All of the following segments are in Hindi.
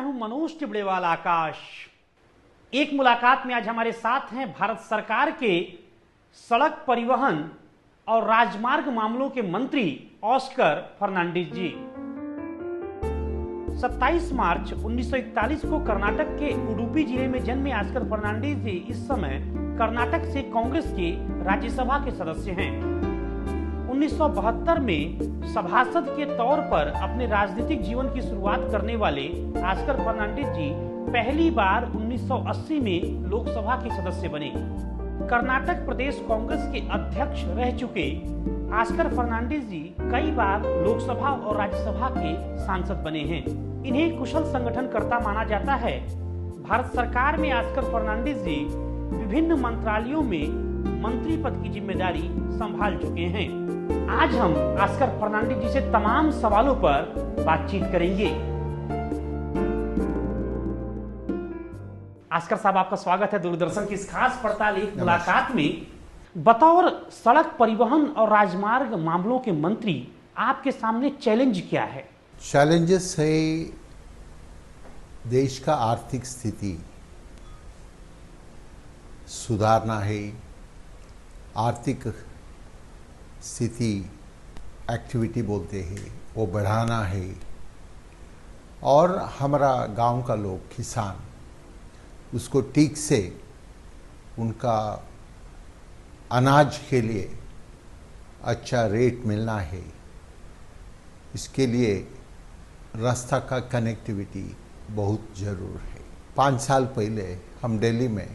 हूं मनोज टिबड़ेवाल आकाश। एक मुलाकात में आज हमारे साथ हैं भारत सरकार के सड़क परिवहन और राजमार्ग मामलों के मंत्री ऑस्कर फर्नांडीज जी। 27 मार्च 1941 को कर्नाटक के उडुपी जिले में जन्मे ऑस्कर फर्नांडीज जी इस समय कर्नाटक से कांग्रेस के राज्यसभा के सदस्य हैं। 1972 में सभासद के तौर पर अपने राजनीतिक जीवन की शुरुआत करने वाले ऑस्कर फर्नांडीज जी पहली बार 1980 में लोकसभा के सदस्य बने। कर्नाटक प्रदेश कांग्रेस के अध्यक्ष रह चुके ऑस्कर फर्नांडीज जी कई बार लोकसभा और राज्यसभा के सांसद बने हैं। इन्हें कुशल संगठनकर्ता माना जाता है। भारत सरकार में ऑस्कर फर्नांडीज जी विभिन्न मंत्रालयों में मंत्री पद की जिम्मेदारी संभाल चुके हैं। आज हम ऑस्कर फर्नांडीज जी से तमाम सवालों पर बातचीत करेंगे। ऑस्कर साहब, आपका स्वागत है दूरदर्शन की इस खास पड़ताल एक मुलाकात में। बतौर सड़क परिवहन और राजमार्ग मामलों के मंत्री आपके सामने चैलेंज क्या है? चैलेंजेस है देश का आर्थिक स्थिति सुधारना है, आर्थिक स्थिति एक्टिविटी बोलते हैं वो बढ़ाना है, और हमारा गांव का लोग किसान उसको ठीक से उनका अनाज के लिए अच्छा रेट मिलना है। इसके लिए रास्ता का कनेक्टिविटी बहुत ज़रूर है। 5 साल पहले हम दिल्ली में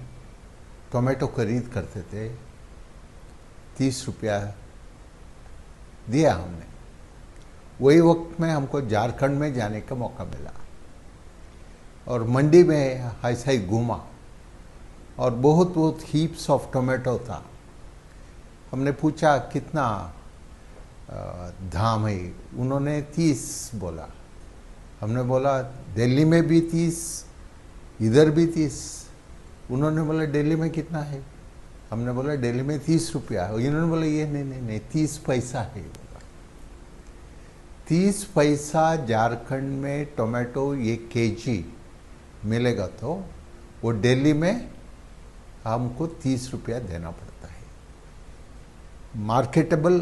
टोमेटो खरीद करते थे, 30 रुपया दिया हमने। वही वक्त में हमको झारखंड में जाने का मौका मिला और मंडी में ऐसा ही घूमा और बहुत हीप्स ऑफ टोमेटो था। हमने पूछा कितना दाम है, उन्होंने 30 बोला। हमने बोला दिल्ली में भी 30, इधर भी 30। उन्होंने बोला दिल्ली में कितना है? हमने बोला दिल्ली में 30 रुपया। इन्होंने बोला ये नहीं 30 पैसा है। बोला 30 पैसा झारखंड में टोमेटो 1 केजी मिलेगा तो वो दिल्ली में हमको 30 रुपया देना पड़ता है। मार्केटेबल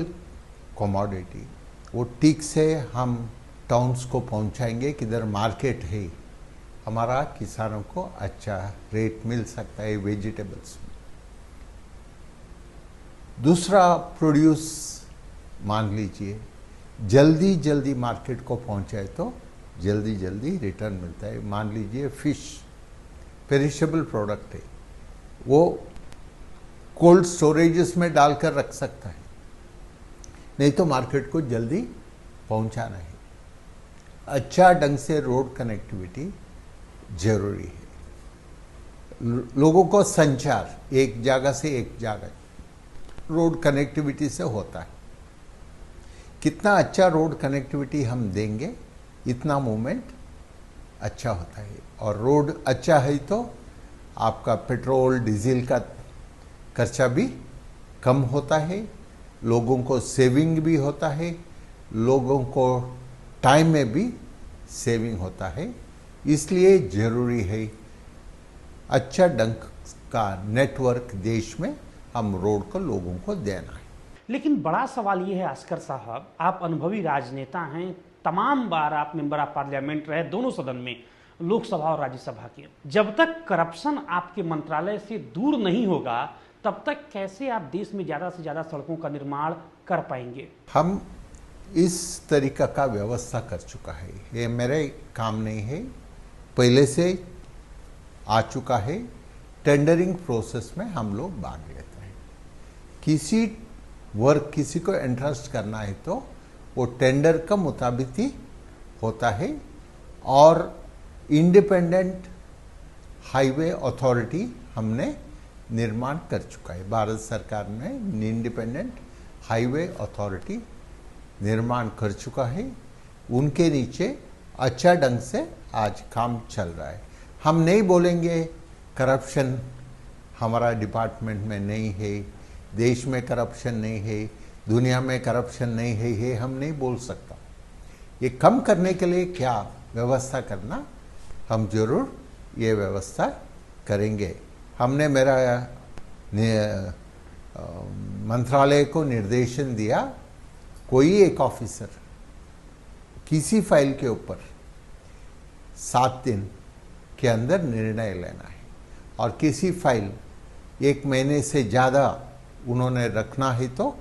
कमोडिटी वो ठीक से हम टाउन्स को पहुंचाएंगे, किधर मार्केट है, हमारा किसानों को अच्छा रेट मिल सकता है वेजिटेबल्स में। दूसरा प्रोड्यूस मान लीजिए जल्दी मार्केट को पहुंचाए तो जल्दी रिटर्न मिलता है। मान लीजिए फिश पेरिशेबल प्रोडक्ट है, वो कोल्ड स्टोरेजेस में डालकर रख सकता है, नहीं तो मार्केट को जल्दी पहुंचाना है। अच्छा ढंग से रोड कनेक्टिविटी जरूरी है। लोगों को संचार एक जगह से एक जगह रोड कनेक्टिविटी से होता है। कितना अच्छा रोड कनेक्टिविटी हम देंगे इतना मूवमेंट अच्छा होता है। और रोड अच्छा है तो आपका पेट्रोल डीजल का खर्चा भी कम होता है, लोगों को सेविंग भी होता है, लोगों को टाइम में भी सेविंग होता है। इसलिए ज़रूरी है अच्छा ढंग का नेटवर्क देश में हम रोड को लोगों को देना है। लेकिन बड़ा सवाल ये है ऑस्कर साहब, आप अनुभवी राजनेता हैं, तमाम बार आप मेंबर ऑफ पार्लियामेंट रहे दोनों सदन में, लोकसभा और राज्यसभा के। जब तक करप्शन आपके मंत्रालय से दूर नहीं होगा तब तक कैसे आप देश में ज़्यादा से ज़्यादा सड़कों का निर्माण कर पाएंगे? हम इस तरीका का व्यवस्था कर चुका है, ये मेरे काम नहीं है, पहले से आ चुका है। टेंडरिंग प्रोसेस में हम लोग भाग लेते हैं। किसी वर्क किसी को एंट्रस्ट करना है तो वो टेंडर का मुताबिक ही होता है। और इंडिपेंडेंट हाईवे अथॉरिटी हमने निर्माण कर चुका है। भारत सरकार ने इंडिपेंडेंट हाईवे अथॉरिटी निर्माण कर चुका है। उनके नीचे अच्छा ढंग से आज काम चल रहा है। हम नहीं बोलेंगे करप्शन हमारा डिपार्टमेंट में नहीं है, देश में करप्शन नहीं है, दुनिया में करप्शन नहीं है, ये हम नहीं बोल सकता। ये कम करने के लिए क्या व्यवस्था करना हम जरूर ये व्यवस्था करेंगे। हमने मेरा मंत्रालय को निर्देशन दिया, कोई एक ऑफिसर किसी फाइल के ऊपर 7 दिन के अंदर निर्णय लेना है, और किसी फाइल 1 महीने से ज़्यादा उन्होंने रखना है तो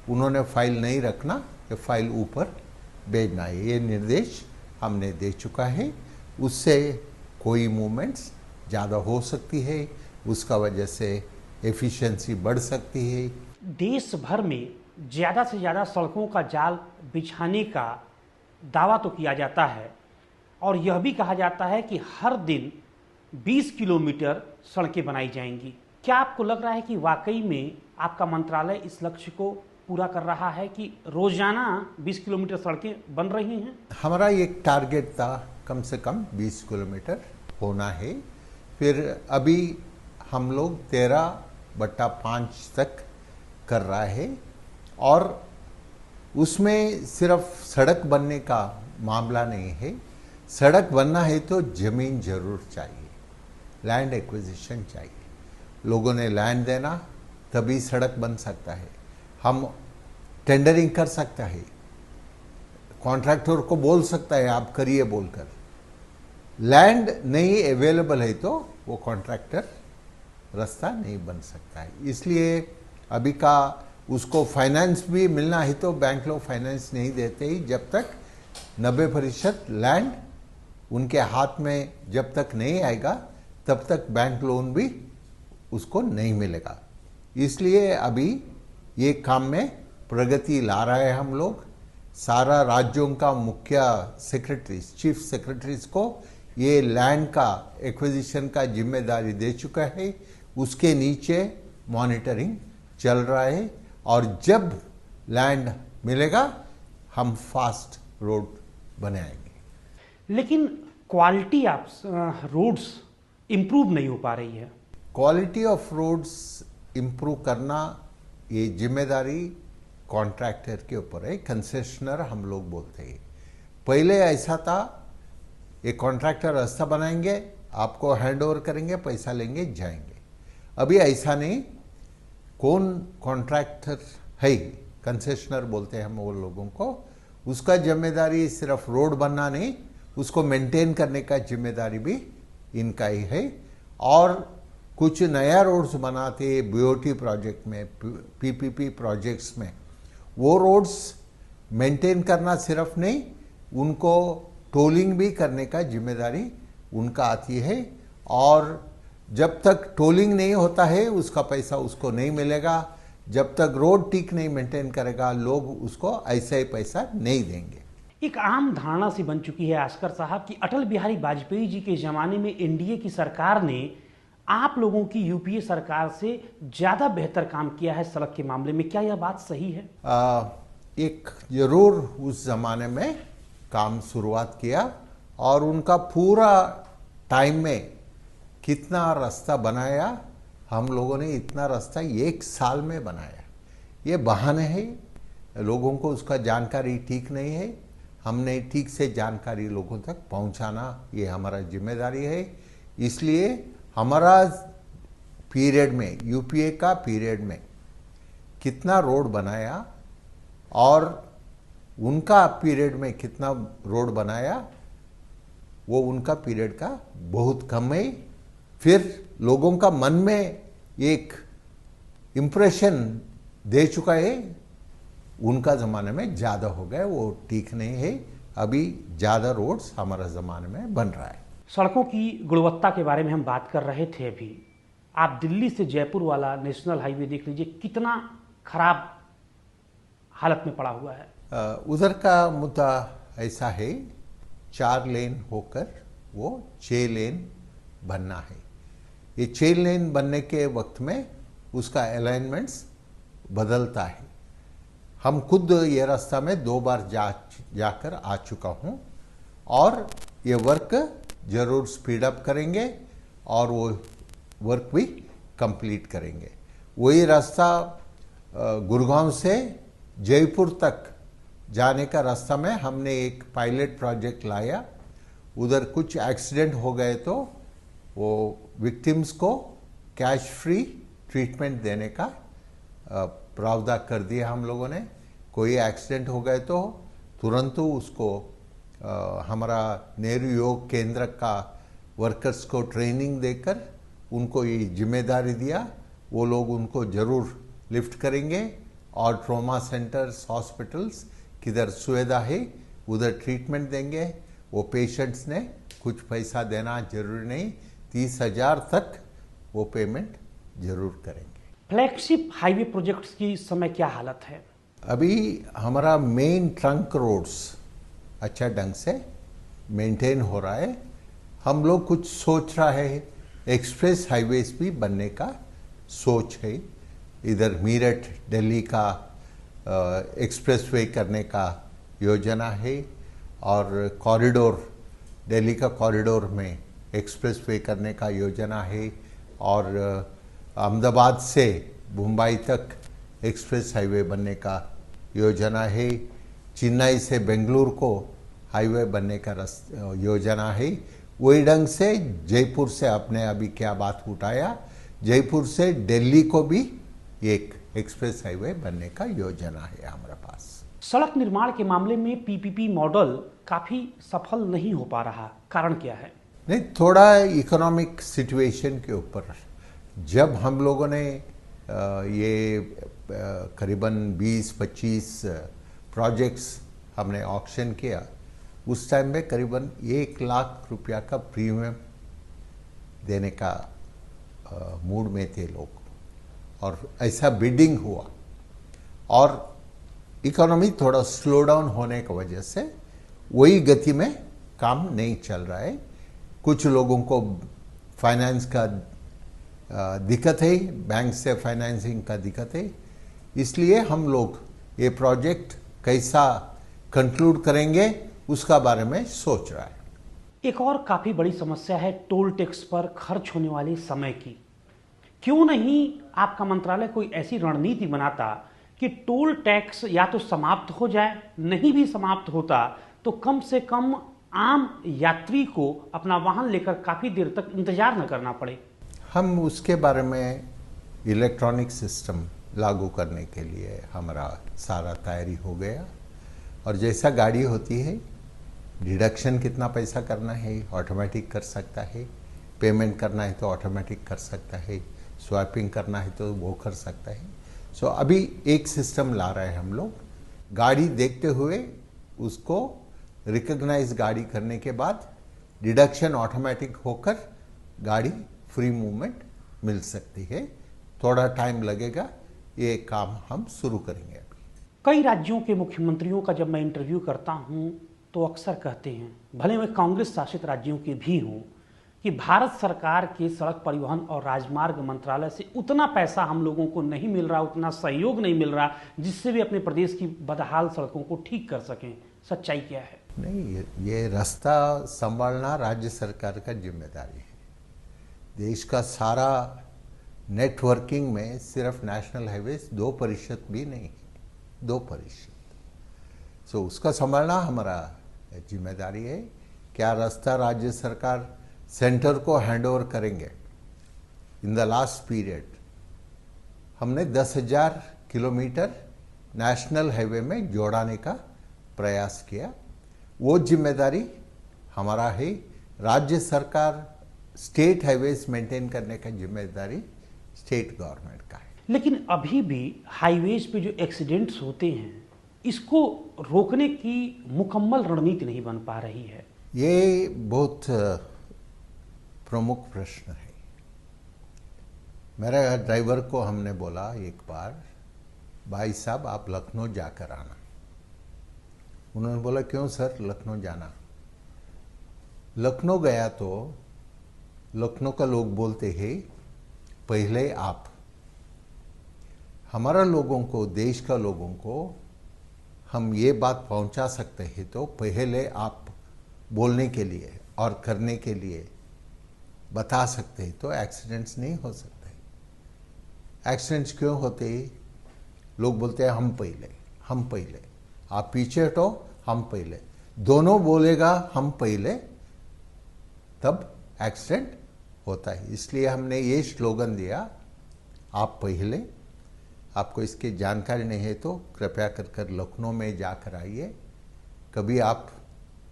उन्होंने फाइल नहीं रखना, ये फाइल ऊपर भेजना है। ये निर्देश हमने दे चुका है। उससे कोई मूवमेंट्स ज़्यादा हो सकती है, उसका वजह से एफिशिएंसी बढ़ सकती है। देश भर में ज़्यादा से ज़्यादा सड़कों का जाल बिछाने का दावा तो किया जाता है, और यह भी कहा जाता है कि हर दिन 20 किलोमीटर सड़कें बनाई जाएंगी। क्या आपको लग रहा है कि वाकई में आपका मंत्रालय इस लक्ष्य को पूरा कर रहा है कि रोजाना 20 किलोमीटर सड़कें बन रही हैं? हमारा एक टारगेट था कम से कम 20 किलोमीटर होना है। फिर अभी हम लोग 13/5 तक कर रहा है, और उसमें सिर्फ सड़क बनने का मामला नहीं है। सड़क बनना है तो ज़मीन जरूर चाहिए, लैंड एक्विजिशन चाहिए। लोगों ने लैंड देना तभी सड़क बन सकता है। हम टेंडरिंग कर सकता है, कॉन्ट्रैक्टर को बोल सकता है आप करिए बोलकर। लैंड नहीं अवेलेबल है तो वो कॉन्ट्रैक्टर रास्ता नहीं बन सकता है। इसलिए अभी का उसको फाइनेंस भी मिलना है तो बैंक लोग फाइनेंस नहीं देते ही, जब तक 90% लैंड उनके हाथ में जब तक नहीं आएगा तब तक बैंक लोन भी उसको नहीं मिलेगा। इसलिए अभी ये काम में प्रगति ला रहा है हम लोग। सारा राज्यों का मुख्य सेक्रेटरीज, चीफ सेक्रेटरीज को ये लैंड का एक्विजिशन का जिम्मेदारी दे चुका है। उसके नीचे मॉनिटरिंग चल रहा है, और जब लैंड मिलेगा हम फास्ट रोड बनाएंगे। लेकिन क्वालिटी ऑफ रोड्स इम्प्रूव नहीं हो पा रही है। क्वालिटी ऑफ रोड्स इम्प्रूव करना ये जिम्मेदारी कॉन्ट्रैक्टर के ऊपर है, कंसेशनर हम लोग बोलते हैं। पहले ऐसा था, एक कॉन्ट्रैक्टर रास्ता बनाएंगे, आपको हैंड ओवर करेंगे, पैसा लेंगे, जाएंगे। अभी ऐसा नहीं। कौन कॉन्ट्रैक्टर है, कंसेशनर बोलते हैं हम वो लोगों को, उसका जिम्मेदारी सिर्फ रोड बनना नहीं, उसको मेंटेन करने का जिम्मेदारी भी इनका ही है। और कुछ नया रोड्स बनाते बीओटी प्रोजेक्ट में, पीपीपी प्रोजेक्ट्स में, वो रोड्स मेंटेन करना सिर्फ नहीं, उनको टोलिंग भी करने का जिम्मेदारी उनका आती है। और जब तक टोलिंग नहीं होता है उसका पैसा उसको नहीं मिलेगा। जब तक रोड ठीक नहीं मेंटेन करेगा लोग उसको ऐसा ही पैसा नहीं देंगे। एक आम धारणा सी बन चुकी है आस्कर साहब कि अटल बिहारी वाजपेयी जी के ज़माने में एनडीए की सरकार ने आप लोगों की यूपीए सरकार से ज़्यादा बेहतर काम किया है सड़क के मामले में। क्या यह बात सही है? एक जरूर उस ज़माने में काम शुरुआत किया, और उनका पूरा टाइम में कितना रास्ता बनाया हम लोगों ने, इतना रास्ता 1 साल में बनाया। ये बहाने है, लोगों को उसका जानकारी ठीक नहीं है। हमने ठीक से जानकारी लोगों तक पहुंचाना ये हमारा जिम्मेदारी है। इसलिए हमारा पीरियड में, यूपीए का पीरियड में कितना रोड बनाया और उनका पीरियड में कितना रोड बनाया, वो उनका पीरियड का बहुत कम है। फिर लोगों का मन में एक इम्प्रेशन दे चुका है, उनका ज़माने में ज़्यादा हो गया, वो ठीक नहीं है। अभी ज़्यादा रोड्स हमारा ज़माने में बन रहा है। सड़कों की गुणवत्ता के बारे में हम बात कर रहे थे अभी। आप दिल्ली से जयपुर वाला नेशनल हाईवे देख लीजिए, कितना खराब हालत में पड़ा हुआ है। उधर का मुद्दा ऐसा है, 4 लेन होकर वो 6 लेन बनना है। ये 6 लेन बनने के वक्त में उसका अलाइनमेंट्स बदलता है। हम खुद ये रास्ता में 2 बार जाकर आ चुका हूँ, और ये वर्क जरूर स्पीड अप करेंगे और वो वर्क भी कंप्लीट करेंगे। वही रास्ता गुड़गांव से जयपुर तक जाने का रास्ता में हमने एक पायलट प्रोजेक्ट लाया। उधर कुछ एक्सीडेंट हो गए तो वो विक्टिम्स को कैश फ्री ट्रीटमेंट देने का प्रावधान कर दिया हम लोगों ने। कोई एक्सीडेंट हो गए तो तुरंत उसको हमारा नेहरू योग केंद्र का वर्कर्स को ट्रेनिंग देकर उनको ये जिम्मेदारी दिया, वो लोग उनको ज़रूर लिफ्ट करेंगे और ट्रॉमा सेंटर्स हॉस्पिटल्स किधर सुविधा है उधर ट्रीटमेंट देंगे। वो पेशेंट्स ने कुछ पैसा देना जरूरी नहीं, 30,000 तक वो पेमेंट जरूर करेंगे। फ्लैगशिप हाईवे प्रोजेक्ट्स की इस समय क्या हालत है? अभी हमारा मेन ट्रंक रोड्स अच्छा ढंग से मेंटेन हो रहा है। हम लोग कुछ सोच रहा है, एक्सप्रेस हाईवेज भी बनने का सोच है। इधर मीरठ दिल्ली का एक्सप्रेसवे करने का योजना है और कॉरिडोर दिल्ली का कॉरिडोर में एक्सप्रेसवे करने का योजना है और अहमदाबाद से मुंबई तक एक्सप्रेस हाईवे बनने का योजना है। चेन्नई से बेंगलुरु को हाईवे बनने का योजना है। वही ढंग से जयपुर से आपने अभी क्या बात उठाया, जयपुर से दिल्ली को भी एक एक्सप्रेस हाईवे बनने का योजना है हमारे पास। सड़क निर्माण के मामले में पीपीपी मॉडल काफी सफल नहीं हो पा रहा, कारण क्या है? नहीं, थोड़ा इकोनॉमिक सिचुएशन के ऊपर जब हम लोगों ने ये करीबन 20-25 प्रोजेक्ट्स हमने ऑक्शन किया, उस टाइम में करीबन 1 लाख रुपया का प्रीमियम देने का मूड में थे लोग और ऐसा बिडिंग हुआ और इकोनॉमी थोड़ा स्लो डाउन होने की वजह से वही गति में काम नहीं चल रहा है। कुछ लोगों को फाइनेंस का दिक्कत है, बैंक से फाइनेंसिंग का दिक्कत है, इसलिए हम लोग ये प्रोजेक्ट कैसा कंक्लूड करेंगे उसका बारे में सोच रहा है। एक और काफी बड़ी समस्या है टोल टैक्स पर खर्च होने वाले समय की। क्यों नहीं आपका मंत्रालय कोई ऐसी रणनीति बनाता कि टोल टैक्स या तो समाप्त हो जाए, नहीं भी समाप्त होता तो कम से कम आम यात्री को अपना वाहन लेकर काफी देर तक इंतजार न करना पड़े। हम उसके बारे में इलेक्ट्रॉनिक सिस्टम लागू करने के लिए हमारा सारा तैयारी हो गया और जैसा गाड़ी होती है डिडक्शन कितना पैसा करना है ऑटोमेटिक कर सकता है, पेमेंट करना है तो ऑटोमेटिक कर सकता है, स्वैपिंग करना है तो वो कर सकता है। सो अभी एक सिस्टम ला रहे हैं हम लोग, गाड़ी देखते हुए उसको रिकॉग्नाइज गाड़ी करने के बाद डिडक्शन ऑटोमेटिक होकर गाड़ी फ्री मूवमेंट मिल सकती है। थोड़ा टाइम लगेगा, ये काम हम शुरू करेंगे। अभी कई राज्यों के मुख्यमंत्रियों का जब मैं इंटरव्यू करता हूं तो अक्सर कहते हैं, भले मैं कांग्रेस शासित राज्यों के भी हूं, कि भारत सरकार के सड़क परिवहन और राजमार्ग मंत्रालय से उतना पैसा हम लोगों को नहीं मिल रहा, उतना सहयोग नहीं मिल रहा जिससे भी अपने प्रदेश की बदहाल सड़कों को ठीक कर सकें। सच्चाई क्या है? नहीं, ये रास्ता संभालना राज्य सरकार का जिम्मेदारी है। देश का सारा नेटवर्किंग में सिर्फ नेशनल हाईवेज 2% भी नहीं है, 2%। सो उसका संभालना हमारा जिम्मेदारी है। क्या रास्ता राज्य सरकार सेंटर को हैंडओवर करेंगे? इन द लास्ट पीरियड हमने 10,000 किलोमीटर नेशनल हाईवे में जोड़ाने का प्रयास किया। वो जिम्मेदारी हमारा है। राज्य सरकार स्टेट हाईवेज मेंटेन करने का जिम्मेदारी स्टेट गवर्नमेंट का है। लेकिन अभी भी हाईवेज पे जो एक्सीडेंट्स होते हैं इसको रोकने की मुकम्मल रणनीति नहीं बन पा रही है। ये बहुत प्रमुख प्रश्न है। मेरे ड्राइवर को हमने बोला एक बार, भाई साहब आप लखनऊ जाकर आना। उन्होंने बोला क्यों सर लखनऊ जाना? लखनऊ गया तो लखनऊ का लोग बोलते हैं पहले आप। हमारा लोगों को, देश का लोगों को हम ये बात पहुंचा सकते हैं तो पहले आप बोलने के लिए और करने के लिए बता सकते हैं तो एक्सीडेंट्स नहीं हो सकते। एक्सीडेंट्स क्यों होते हैं? लोग बोलते हैं हम पहले, आप पीछे हटो, हम पहले। दोनों बोलेगा हम पहले तब एक्सीडेंट होता है। इसलिए हमने ये स्लोगन दिया, आप पहले। आपको इसकी जानकारी नहीं है तो कृपया कर लखनऊ में जाकर आइए। कभी आप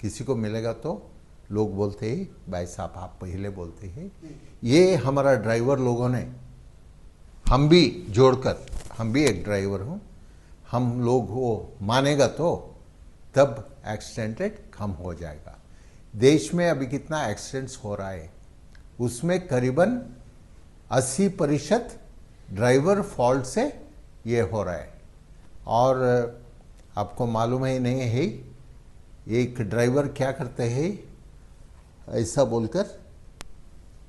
किसी को मिलेगा तो लोग बोलते ही भाई साहब आप पहले बोलते हैं। ये हमारा ड्राइवर लोगों ने, हम भी जोड़कर, हम भी एक ड्राइवर हूँ, हम लोग वो मानेगा तो तब एक्सीडेंट रेट कम हो जाएगा। देश में अभी कितना एक्सीडेंट्स हो रहा है, उसमें करीबन 80% ड्राइवर फॉल्ट से ये हो रहा है। और आपको मालूम है नहीं है, एक ड्राइवर क्या करते हैं, ऐसा बोलकर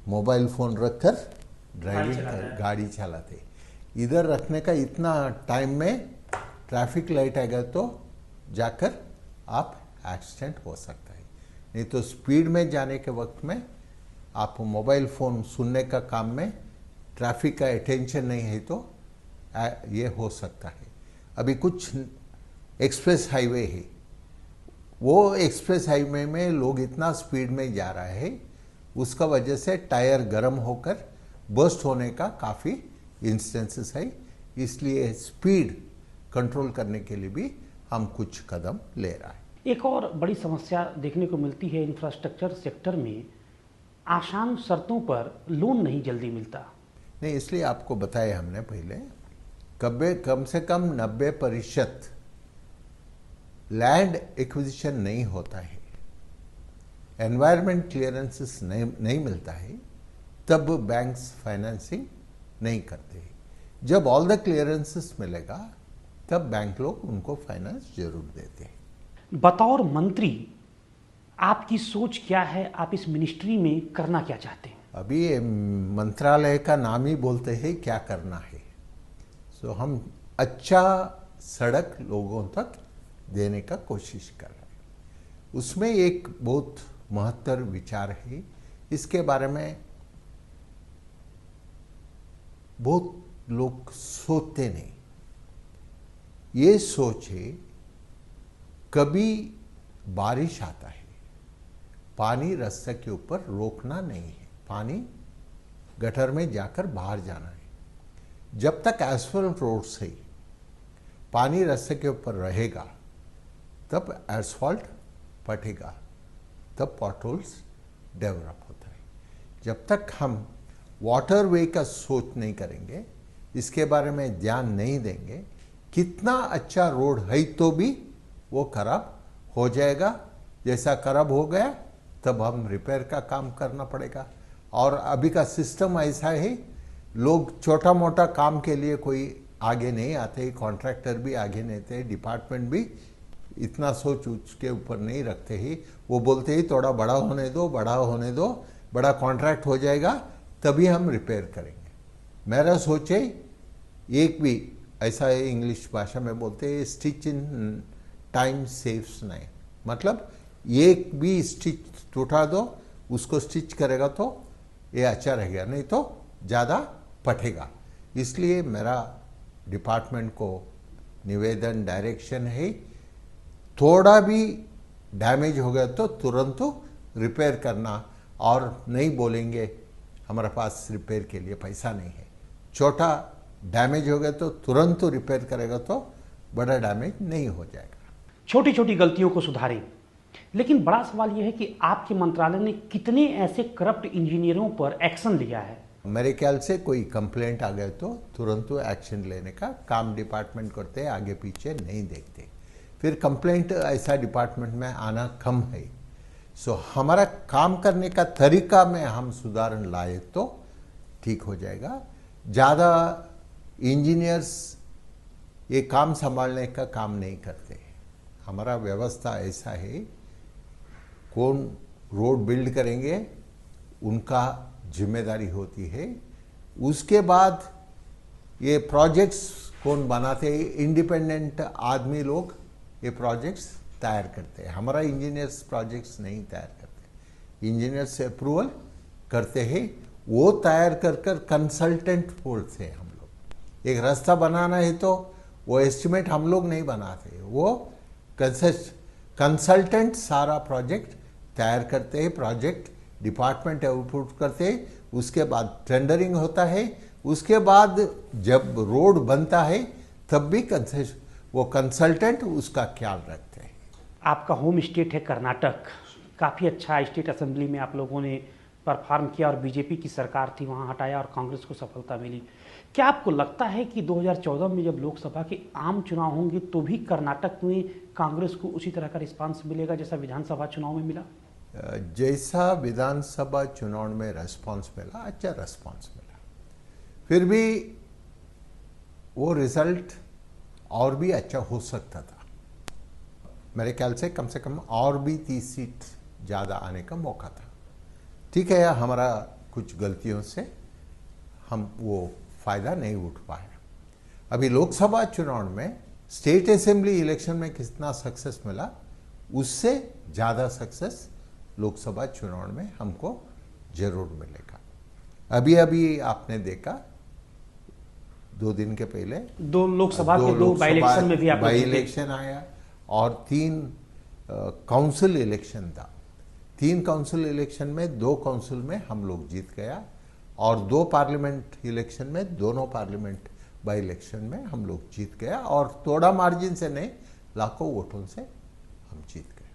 मोबाइल फ़ोन रखकर गाड़ी चलाते। इधर रखने का इतना टाइम में ट्रैफिक लाइट आएगा तो जाकर आप एक्सीडेंट हो सकता है। नहीं तो स्पीड में जाने के वक्त में आप मोबाइल फ़ोन सुनने का काम में ट्रैफिक का अटेंशन नहीं है तो ये हो सकता है। अभी कुछ एक्सप्रेस हाईवे है, वो एक्सप्रेस हाईवे में लोग इतना स्पीड में जा रहा है, उसका वजह से टायर गर्म होकर बर्स्ट होने का काफ़ी इंस्टेंसेस है। इसलिए स्पीड कंट्रोल करने के लिए भी हम कुछ कदम ले रहा है। एक और बड़ी समस्या देखने को मिलती है इंफ्रास्ट्रक्चर सेक्टर में, आसान शर्तों पर लोन नहीं जल्दी मिलता। नहीं, इसलिए आपको बताया हमने पहले, कम से कम 90% लैंड एक्विजिशन नहीं होता है, एनवायरमेंट क्लियरेंसेस नहीं मिलता है, तब बैंक्स फाइनेंसिंग नहीं करते। जब ऑल द क्लियरेंसेस मिलेगा तब बैंक लोग उनको फाइनेंस जरूर देते हैं। बतौर मंत्री आपकी सोच क्या है, आप इस मिनिस्ट्री में करना क्या चाहते हैं? अभी ये मंत्रालय का नाम ही बोलते हैं क्या करना है। सो हम अच्छा सड़क लोगों तक देने का कोशिश कर रहे हैं। उसमें एक बहुत महत्तर विचार है, इसके बारे में बहुत लोग सोचते नहीं। ये सोचे, कभी बारिश आता है, पानी रास्ते के ऊपर रोकना नहीं है, पानी गटर में जाकर बाहर जाना है। जब तक एसफॉल्ट रोड से पानी रास्ते के ऊपर रहेगा तब एसफॉल्ट पटेगा, तब पॉटहोल्स डेवलप होता है। जब तक हम वाटरवे का सोच नहीं करेंगे, इसके बारे में ध्यान नहीं देंगे, कितना अच्छा रोड है तो भी वो खराब हो जाएगा। जैसा खराब हो गया तब हम रिपेयर का काम करना पड़ेगा। और अभी का सिस्टम ऐसा है, लोग छोटा मोटा काम के लिए कोई आगे नहीं आते, कॉन्ट्रैक्टर भी आगे नहीं आते, डिपार्टमेंट भी इतना सोच के ऊपर नहीं रखते ही। वो बोलते ही थोड़ा बड़ा होने दो, बड़ा होने दो, बड़ा कॉन्ट्रैक्ट हो जाएगा तभी हम रिपेयर करेंगे। मेरा सोच है, एक भी ऐसा है, इंग्लिश भाषा में बोलते हैं stitch in time saves nine, मतलब एक भी स्टिच टूटा दो, उसको स्टिच करेगा तो ये अच्छा रहेगा, नहीं तो ज़्यादा फटेगा। इसलिए मेरा डिपार्टमेंट को निवेदन, डायरेक्शन है, थोड़ा भी डैमेज हो गया तो तुरंत रिपेयर करना। और नहीं बोलेंगे हमारे पास रिपेयर के लिए पैसा नहीं है। छोटा डैमेज हो गया तो तुरंत रिपेयर करेगा तो बड़ा डैमेज नहीं हो जाएगा। छोटी छोटी गलतियों को सुधारें। लेकिन बड़ा सवाल यह है कि आपके मंत्रालय ने कितने ऐसे करप्ट इंजीनियरों पर एक्शन लिया है? मेरे ख्याल से कोई कंप्लेंट आ गए तो तुरंत एक्शन लेने का काम डिपार्टमेंट करते हैं, आगे पीछे नहीं देखते। फिर कंप्लेंट ऐसा डिपार्टमेंट में आना कम है। सो हमारा काम करने का तरीका में हम सुधार लाए तो ठीक हो जाएगा। ज़्यादा इंजीनियर्स ये काम संभालने का काम नहीं करते। हमारा व्यवस्था ऐसा है, कौन रोड बिल्ड करेंगे उनका जिम्मेदारी होती है। उसके बाद ये प्रोजेक्ट्स कौन बनाते हैं, इंडिपेंडेंट आदमी लोग ये प्रोजेक्ट्स तैयार करते हैं। हमारा इंजीनियर्स प्रोजेक्ट्स नहीं तैयार करते, इंजीनियर्स से अप्रूवल करते हैं, वो तैयार कर कंसल्टेंट बोलते हैं। हम लोग एक रास्ता बनाना है तो वो एस्टिमेट हम लोग नहीं बनाते, वो कंसल्टेंट सारा प्रोजेक्ट तैयार करते हैं, प्रोजेक्ट डिपार्टमेंट अप्रूव करते, उसके बाद टेंडरिंग होता है, उसके बाद जब रोड बनता है तब भी वो कंसल्टेंट उसका ख्याल रखते हैं। आपका होम स्टेट है कर्नाटक, काफ़ी अच्छा स्टेट असेंबली में आप लोगों ने परफॉर्म किया और बीजेपी की सरकार थी, वहाँ हटाया और कांग्रेस को सफलता मिली। क्या आपको लगता है कि 2014 में जब लोकसभा के आम चुनाव होंगे तो भी कर्नाटक में कांग्रेस को उसी तरह का रिस्पांस मिलेगा जैसा विधानसभा चुनाव में मिला? जैसा विधानसभा चुनाव में रेस्पॉन्स मिला, अच्छा रेस्पॉन्स मिला, फिर भी वो रिजल्ट और भी अच्छा हो सकता था। मेरे ख्याल से कम और भी 30 सीट ज़्यादा आने का मौका था। ठीक है, हमारा कुछ गलतियों से हम वो फ़ायदा नहीं उठ पाए। अभी लोकसभा चुनाव में स्टेट असेंबली इलेक्शन में कितना सक्सेस मिला, उससे ज़्यादा सक्सेस लोकसभा चुनाव में हमको जरूर मिलेगा। अभी अभी आपने देखा 2 दिन के पहले दो लोकसभा के 2 बाई इलेक्शन में भी आप बाई इलेक्शन आया और 3 काउंसिल इलेक्शन था। 3 काउंसिल इलेक्शन में 2 काउंसिल में हम लोग जीत गया और 2 पार्लियामेंट इलेक्शन में, दोनों पार्लियामेंट बाई इलेक्शन में हम लोग जीत गया और थोड़ा मार्जिन से नहीं, लाखों वोटों से हम जीत गए।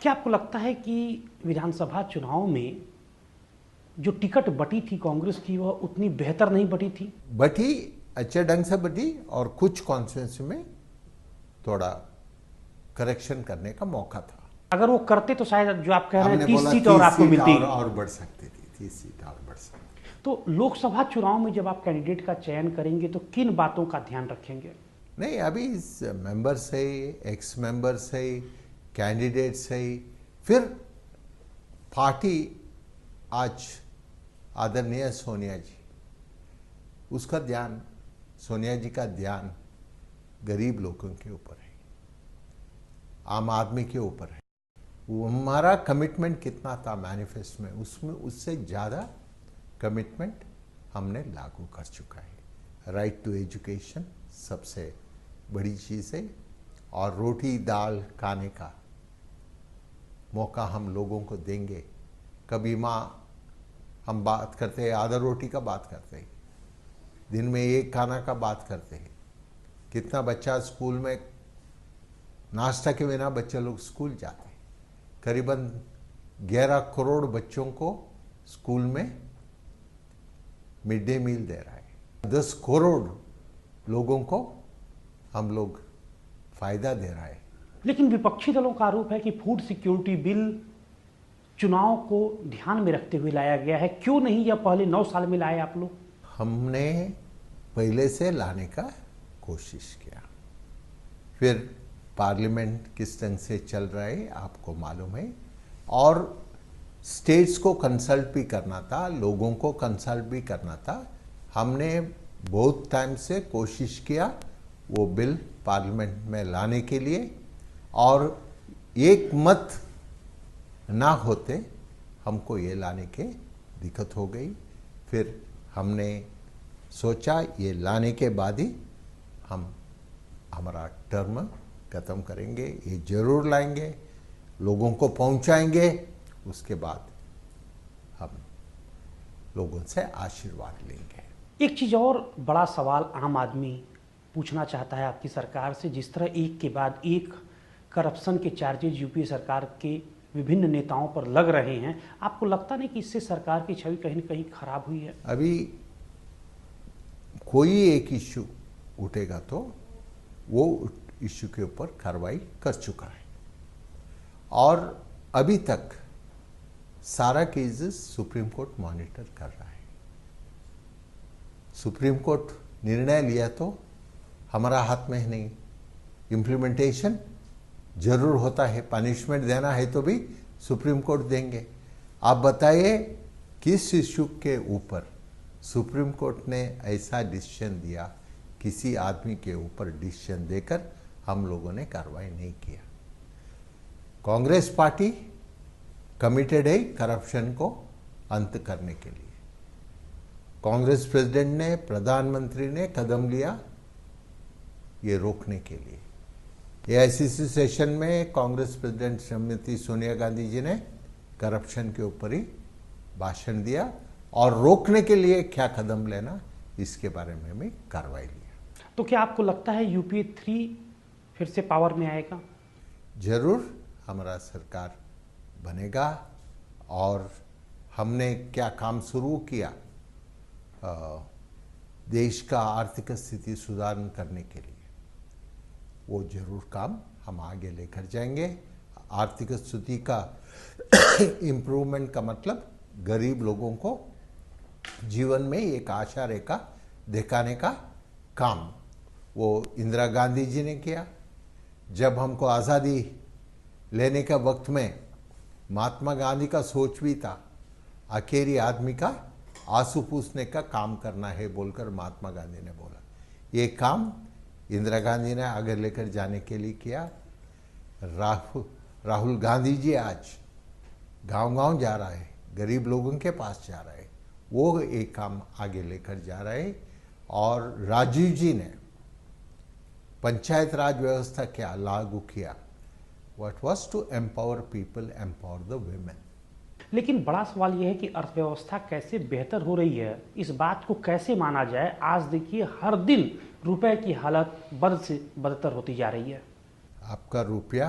क्या आपको लगता है कि विधानसभा चुनाव में जो टिकट बटी थी कांग्रेस की वह उतनी बेहतर नहीं बटी थी? बटी, अच्छे ढंग से बटी और कुछ कॉन्स्टिट्यूंसी में थोड़ा करेक्शन करने का मौका था। अगर वो करते तो शायद जो आप कह रहे हैं 30 सीट और आपको मिलती और बढ़ सकती थी, 30 सीट और बढ़ सकती। तो लोकसभा चुनाव में जब आप कैंडिडेट का चयन करेंगे तो किन बातों का ध्यान रखेंगे? नहीं, अभी मेंबर्स है, एक्स मेंबर्स है, कैंडिडेट्स है, फिर पार्टी आज आदरणीय सोनिया जी, उसका ध्यान, सोनिया जी का ध्यान गरीब लोगों के ऊपर है, आम आदमी के ऊपर है। वो हमारा कमिटमेंट कितना था मैनिफेस्टो में, उसमें उससे ज़्यादा कमिटमेंट हमने लागू कर चुका है। राइट टू एजुकेशन सबसे बड़ी चीज़ है और रोटी दाल खाने का मौका हम लोगों को देंगे। कभी माँ हम बात करते हैं, आधा रोटी का बात करते हैं, दिन में एक खाना का बात करते हैं। कितना बच्चा स्कूल में नाश्ता के बिना बच्चे लोग स्कूल जाते हैं। करीबन 11 करोड़ बच्चों को स्कूल में मिड डे मील दे रहा है। 10 करोड़ लोगों को हम लोग फायदा दे रहा है। लेकिन विपक्षी दलों का आरोप है कि फूड सिक्योरिटी बिल चुनाव को ध्यान में रखते हुए लाया गया है। क्यों नहीं यह पहले 9 साल में लाए आप लोग? हमने पहले से लाने का कोशिश किया, फिर पार्लियामेंट किस ढंग से चल रहा है आपको मालूम है, और स्टेट्स को कंसल्ट भी करना था, लोगों को कंसल्ट भी करना था। हमने बहुत टाइम से कोशिश किया वो बिल पार्लियामेंट में लाने के लिए, और एक मत ना होते हमको ये लाने के दिक्कत हो गई। फिर हमने सोचा ये लाने के बाद ही हम हमारा टर्म ख़त्म करेंगे, ये जरूर लाएंगे, लोगों को पहुंचाएंगे, उसके बाद हम लोगों से आशीर्वाद लेंगे। एक चीज़ और बड़ा सवाल आम आदमी पूछना चाहता है आपकी सरकार से, जिस तरह एक के बाद एक करप्शन के चार्जेज यूपीए सरकार के विभिन्न नेताओं पर लग रहे हैं, आपको लगता नहीं कि इससे सरकार की छवि कहीं न कहीं खराब हुई है? अभी कोई एक इश्यू उठेगा तो वो इश्यू के ऊपर कार्रवाई कर चुका है, और अभी तक सारा केसेस सुप्रीम कोर्ट मॉनिटर कर रहा है। सुप्रीम कोर्ट निर्णय लिया तो हमारा हाथ में नहीं, इम्प्लीमेंटेशन जरूर होता है। पनिशमेंट देना है तो भी सुप्रीम कोर्ट देंगे। आप बताइए किस इश्यू के ऊपर सुप्रीम कोर्ट ने ऐसा डिसीजन दिया, किसी आदमी के ऊपर डिसीजन देकर हम लोगों ने कार्रवाई नहीं किया। कांग्रेस पार्टी कमिटेड है करप्शन को अंत करने के लिए। कांग्रेस प्रेसिडेंट ने, प्रधानमंत्री ने कदम लिया ये रोकने के लिए। एआईसीसी सेशन में कांग्रेस प्रेसिडेंट श्रीमती सोनिया गांधी जी ने करप्शन के ऊपर ही भाषण दिया और रोकने के लिए क्या कदम लेना इसके बारे में भी कार्रवाई लिया। तो क्या आपको लगता है यूपीए 3 फिर से पावर में आएगा? जरूर हमारा सरकार बनेगा और हमने क्या काम शुरू किया देश का आर्थिक स्थिति सुधार करने के लिए, वो जरूर काम हम आगे लेकर जाएंगे। आर्थिक स्थिति का इम्प्रूवमेंट का मतलब गरीब लोगों को जीवन में एक आशा रेखा दिखाने का काम वो इंदिरा गांधी जी ने किया। जब हमको आज़ादी लेने के वक्त में महात्मा गांधी का सोच भी था, अकेली आदमी का आंसू पूछने का काम करना है बोलकर महात्मा गांधी ने बोला। ये काम इंदिरा गांधी ने आगे लेकर जाने के लिए किया। राहुल गांधी जी आज गांव-गांव जा रहा है, गरीब लोगों के पास जा रहा है, वो एक काम आगे लेकर जा रहे हैं। और राजीव जी ने पंचायत राज व्यवस्था क्या लागू किया, what was to empower people, empower the women. लेकिन बड़ा सवाल यह है कि अर्थव्यवस्था कैसे बेहतर हो रही है, इस बात को कैसे माना जाए? आज देखिए हर दिन रुपए की हालत बद से बदतर होती जा रही है। आपका रुपया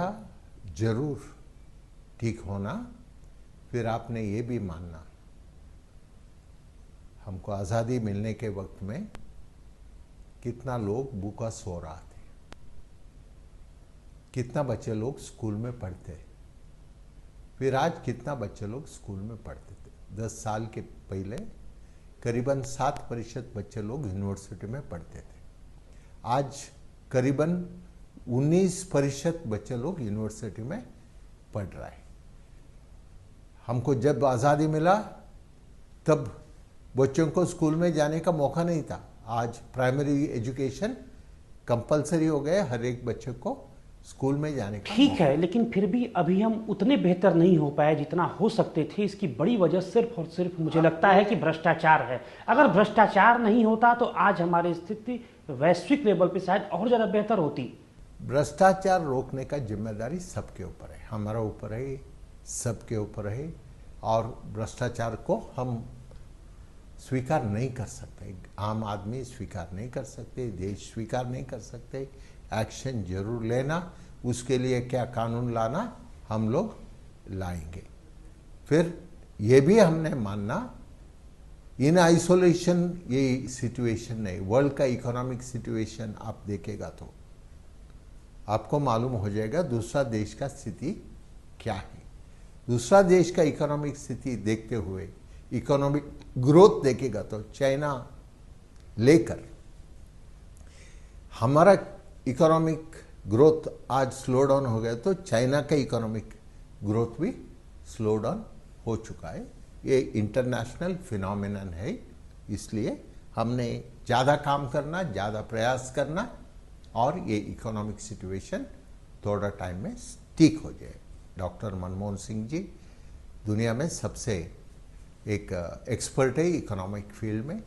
जरूर ठीक होना, फिर आपने ये भी मानना हमको आज़ादी मिलने के वक्त में कितना लोग भूखा सो रहा थे, कितना बच्चे लोग स्कूल में पढ़ते, फिर आज कितना बच्चे लोग स्कूल में पढ़ते थे। 10 साल के पहले करीबन 7% बच्चे लोग यूनिवर्सिटी में पढ़ते थे, आज करीबन 19% बच्चे लोग यूनिवर्सिटी में पढ़ रहा है। हमको जब आज़ादी मिला तब बच्चों को स्कूल में जाने का मौका नहीं था। आज प्राइमरी एजुकेशन कंपलसरी हो गया, हर एक बच्चे को स्कूल में जाने का। ठीक है, लेकिन फिर भी अभी हम उतने बेहतर नहीं हो पाए जितना हो सकते थे। इसकी बड़ी वजह सिर्फ और सिर्फ मुझे लगता है कि भ्रष्टाचार है। अगर भ्रष्टाचार नहीं होता तो आज हमारी स्थिति वैश्विक लेवल पे शायद और ज़्यादा बेहतर होती। भ्रष्टाचार रोकने का जिम्मेदारी सबके ऊपर है, हमारा ऊपर है, सबके ऊपर है। और भ्रष्टाचार को हम स्वीकार नहीं कर सकते, आम आदमी स्वीकार नहीं कर सकते, देश स्वीकार नहीं कर सकते। एक्शन जरूर लेना, उसके लिए क्या कानून लाना हम लोग लाएंगे। फिर ये भी हमने मानना इन आइसोलेशन ये सिचुएशन नहीं, वर्ल्ड का इकोनॉमिक सिचुएशन आप देखेगा तो आपको मालूम हो जाएगा दूसरा देश का स्थिति क्या है। दूसरा देश का इकोनॉमिक स्थिति देखते हुए इकोनॉमिक ग्रोथ देखेगा तो चाइना लेकर हमारा इकोनॉमिक ग्रोथ आज स्लो डाउन हो गया, तो चाइना का इकोनॉमिक ग्रोथ भी स्लो डाउन हो चुका है। ये इंटरनेशनल फिनोमेनन है, इसलिए हमने ज़्यादा काम करना, ज़्यादा प्रयास करना और ये इकोनॉमिक सिचुएशन थोड़ा टाइम में ठीक हो जाए। डॉक्टर मनमोहन सिंह जी दुनिया में सबसे एक एक्सपर्ट है इकोनॉमिक फील्ड में,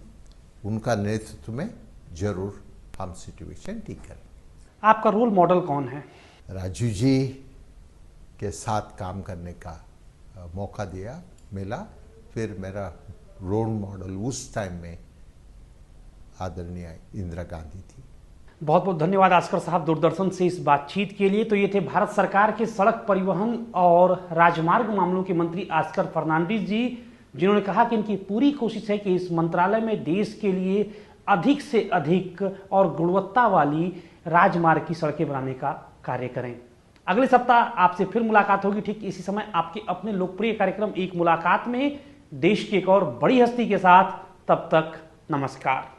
उनका नेतृत्व में जरूर हम सिचुएशन ठीक करें। आपका रोल मॉडल कौन है? राजीव जी के साथ काम करने का मौका मिला, फिर मेरा रोल मॉडल उस टाइम में आदरणीय इंदिरा गांधी थी। बहुत बहुत धन्यवाद आस्कर साहब दूरदर्शन से इस बातचीत के लिए। तो ये थे भारत सरकार के सड़क परिवहन और राजमार्ग मामलों के मंत्री आस्कर फर्नांडिस जी, जिन्होंने कहा कि इनकी पूरी कोशिश है कि इस मंत्रालय में देश के लिए अधिक से अधिक और गुणवत्ता वाली राजमार्ग की सड़कें बनाने का कार्य करें। अगले सप्ताह आपसे फिर मुलाकात होगी ठीक इसी समय आपके अपने लोकप्रिय कार्यक्रम एक मुलाकात में, देश की एक और बड़ी हस्ती के साथ। तब तक नमस्कार।